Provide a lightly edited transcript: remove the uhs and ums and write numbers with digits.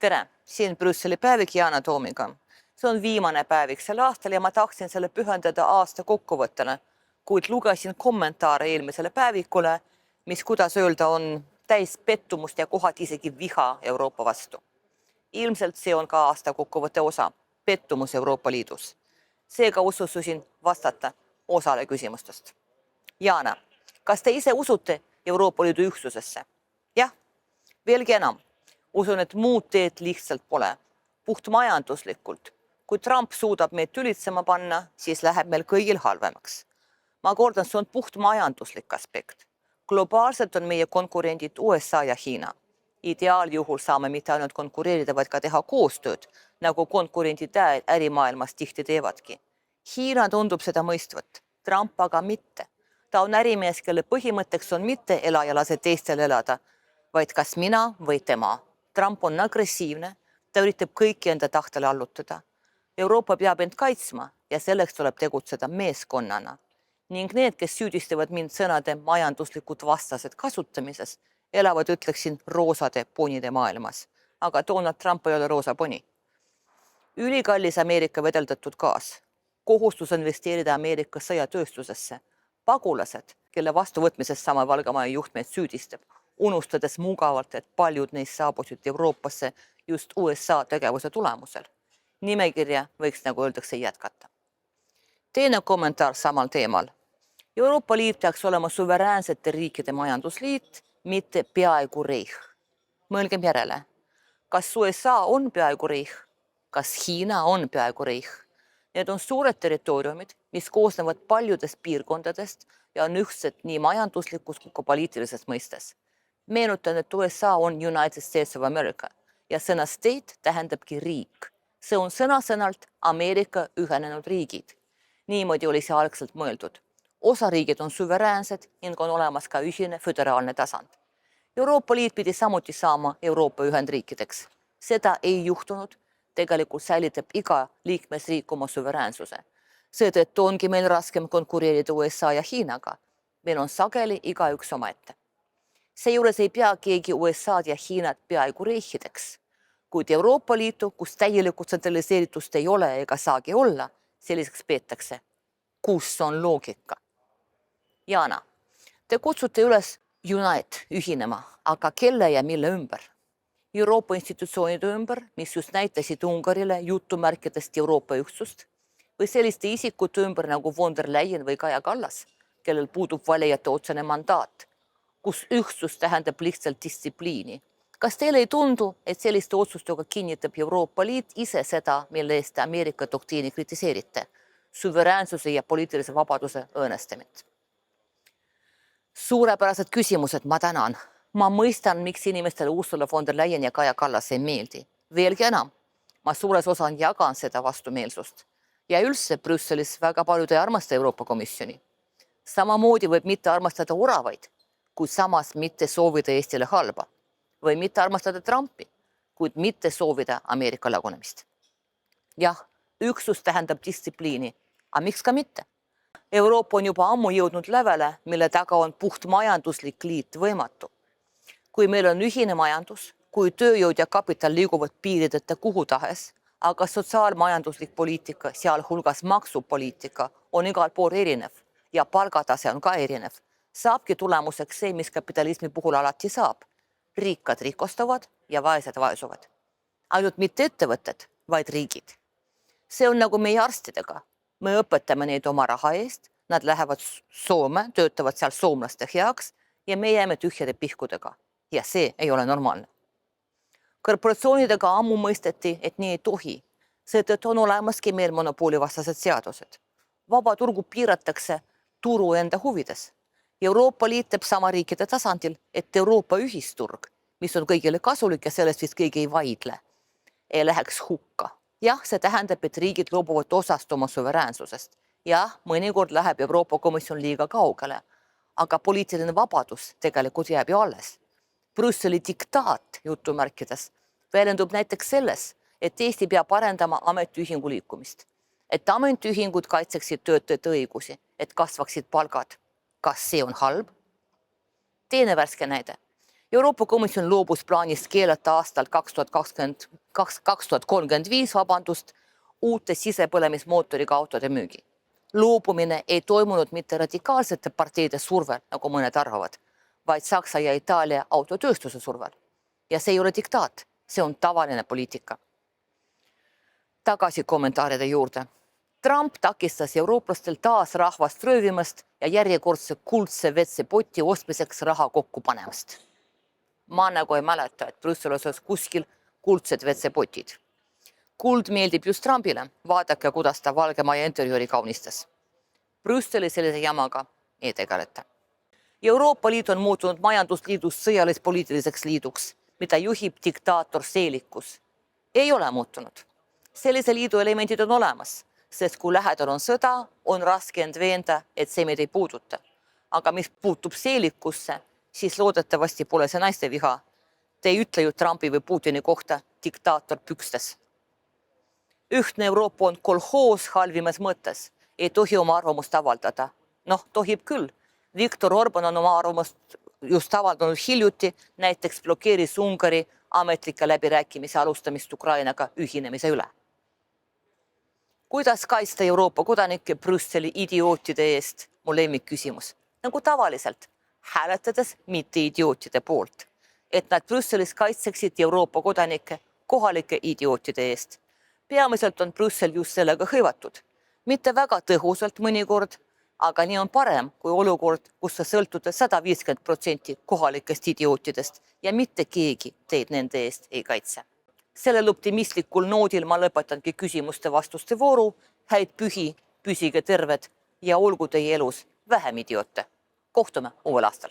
Tere, siin Brüsseli päevik Yana Toomiga. See on viimane päevik sel aastal ja ma tahtsin selle pühendada aasta kokkuvõttele, kuid lugesin kommentaare eelmisele päevikule, mis, kuidas öelda, on täis pettumust ja kohati isegi viha Euroopa vastu. Ilmselt see on ka aasta kokkuvõtte osa, pettumus Euroopa Liidus. Seega ususin vastata osale küsimustest. Jana, kas te ise usute Euroopa Liidu ühtsusesse? Jah, veelgi enam. Usun, et muud teed lihtsalt pole. Puht majanduslikult. Kui Trump suudab meid tülitsema panna, siis läheb meil kõigil halvemaks. Ma kordan, see on puht majanduslik aspekt. Globaalselt on meie konkurendid USA ja Hiina. Ideaaljuhul saame mitte ainult konkureerida, vaid ka teha koostööd, nagu konkurendid ärimaailmas tihti teevadki. Hiina tundub seda mõistvat, Trump aga mitte. Ta on ärimees, kelle põhimõtteks on mitte ela ja lase teistel elada, vaid kas mina või tema. Trump on agressiivne, ta üritab kõiki enda tahtele allutada. Euroopa peab end kaitsma ja selleks tuleb tegutseda meeskonnana. Ning need, kes süüdistavad mind sõnade majanduslikud vastased kasutamises, elavad, ütleksin, roosade ponide maailmas. Aga Donald Trump ei ole roosa poni. Ülikallis Ameerika vedeldatud gaas. Kohustus investeerida Ameerika sõjatööstusesse. Pagulased, kelle vastuvõtmisest sama Valgamaja juht meid süüdistab, unustades mugavalt, et paljud neist saabusid Euroopasse just USA tegevuse tulemusel. Nimekirja võiks, nagu öeldakse, jätkata. Teine kommentaar samal teemal. Euroopa Liit peaks olema suveräänsete riikide majandusliit, mitte peaaegu reich. Mõelgem järele. Kas USA on peaaegu reich? Kas Hiina on peaaegu reich? Need on suured territooriumid, mis koosnevad paljudest piirkondadest ja on ühtsed nii majanduslikus kui ka poliitilises mõistes. Meenutan, et USA on United States of America ja sõna state tähendabki riik. See on sõna-sõnalt Ameerika ühenenud riigid. Niimoodi oli see algselt mõeldud. Osariigid on suveräänsed ning on olemas ka ühine föderaalne tasand. Euroopa Liit pidi samuti saama Euroopa Ühendriikideks. Seda ei juhtunud. Tegelikult säilitab iga liikmesriik oma suveräänsuse. Seetõttu ongi meil raskem konkureerida USA ja Hiinaga. Meil on sageli igaüks omaette. Seejuures ei pea keegi USA'd ja Hiinat peaaegu riikideks. Kuid Euroopa Liitu, kus täielikult tsentraliseeritust ei ole ega saagi olla, selliseks peetakse. Kus on loogika? Jana, te kutsute üles Unite ühinema, aga kelle ja mille ümber? Euroopa institutsioonide ümber, mis just näitasid Ungarile jutumärkidest Euroopa ühtsust, või selliste isikute ümber nagu von der Leyen või Kaja Kallas, kellel puudub valijate otsene mandaat, kus ühtsus tähendab lihtsalt distsipliini. Kas teile ei tundu, et selliste otsustega kinnitab Euroopa Liit ise seda, mille eest Ameerika doktriini kritiseerite, suveräänsuse ja poliitilise vabaduse õõnestamist? Suurepärased küsimused, ma tänan. Ma mõistan, miks inimestele Ursula von der Leyen ja Kaja Kallas ei meeldi. Veelgi enam, ma suures osan jagan seda vastumeelsust. Ja üldse Brüsselis väga paljud ei armasta Euroopa Komisjoni. Samamoodi võib mitte armastada oravaid, kuid samas mitte soovida Eestile halba. Või mitte armastada Trumpi, kuid mitte soovida Ameerika lagunemist. Jah, üksus tähendab distsipliini, aga miks ka mitte? Euroopa on juba ammu jõudnud lävele, mille taga on puht majanduslik liit võimatu. Kui meil on ühine majandus, kui tööjõud ja kapital liiguvad piirideta kuhu tahes, aga sotsiaalmajanduslik poliitika, sealhulgas maksupoliitika, on igal pool erinev ja palgatase on ka erinev, saabki tulemuseks see, mis kapitalismi puhul alati saab. Rikkad rikostavad ja vaesed vaesuvad. Ainult mitte ettevõtted, vaid riigid. See on nagu meie arstidega. Me õpetame neid oma raha eest, nad lähevad Soome, töötavad seal soomlaste heaks ja me jääme tühjade pihkudega. Ja see ei ole normaalne. Korporatsioonidega ammu mõisteti, et nii ei tohi. Seetõttu on olemaski meil monopoolivastased seadused. Vaba turgu piiratakse turu enda huvides. Euroopa Liit teeb sama riikide tasandil, et Euroopa ühisturg, mis on kõigile kasulik ja sellest vist keegi ei vaidle, ei läheks hukka. Jah, see tähendab, et riigid loobuvad osast oma suveräänsusest. Jah, mõnikord läheb Euroopa Komisjon liiga kaugele, aga poliitiline vabadus tegelikult jääb ju alles. Brüsseli diktaat jutumärkides väljendub näiteks selles, et Eesti peab arendama ametiühingu liikumist, et ametiühingud kaitseksid töötajate õigusi, et kasvaksid palgad. Kas see on halb? Teine värske näide. Euroopa Komisjon loobus plaanist keelata aastal 2035 uute sisepõlemismootoriga autode müügi. Loobumine ei toimunud mitte radikaalsete parteide survel, nagu mõned arvavad, vaid Saksa ja Itaalia autotööstuse survel. Ja see ei ole diktaat, see on tavaline poliitika. Tagasi kommentaaride juurde. Trump takistas eurooplastel taas rahvast röövimast ja järjekordse kuldse vetsepoti ostmiseks raha kokku panemast. Ma nagu ei mäleta, et Brüssel osas kuskil kuldsed vetsepotid. Kuld meeldib just Trumpile, vaadake, kuidas ta Valge Maja interjööri kaunistas. Brüsseli sellise jamaga ei tegeleta. Euroopa Liit on muutunud majandusliidust sõjalis-poliitiliseks liiduks, mida juhib diktaator Seelikus. Ei ole muutunud. Sellise liidu elemendid on olemas, sest kui lähedal on sõda, on raske end veenda, et see meid ei puuduta. Aga mis puutub Seelikusse, siis loodetavasti pole see naiste viha. Te ei ütle ju Trumpi või Putini kohta diktaator pükstes. Ühtne Euroopa on kolhoos halvimas mõttes. Ei tohi oma arvamust avaldada. Tohib küll. Viktor Orban on oma arvamust just avaldanud hiljuti, näiteks blokeeris Ungari ametlike läbirääkimise alustamist Ukrainaga ühinemise üle. Kuidas kaitsta Euroopa kodanikke Brüsseli idiootide eest? Mu lemmik küsimus. Nagu tavaliselt, hääletades mitte idiootide poolt. Et nad Brüsselis kaitseksid Euroopa kodanikke kohalike idiootide eest. Peamiselt on Brüssel just sellega hõivatud. Mitte väga tõhusalt mõnikord, aga nii on parem kui olukord, kus sa sõltud 150% kohalikest idiootidest ja mitte keegi teid nende eest ei kaitse. Sellel optimistlikul noodil ma lõpetangi küsimuste vastuste vooru. Häid pühi, püsige terved ja olgu teie elus vähem idioote. Kohtume uuel aastal.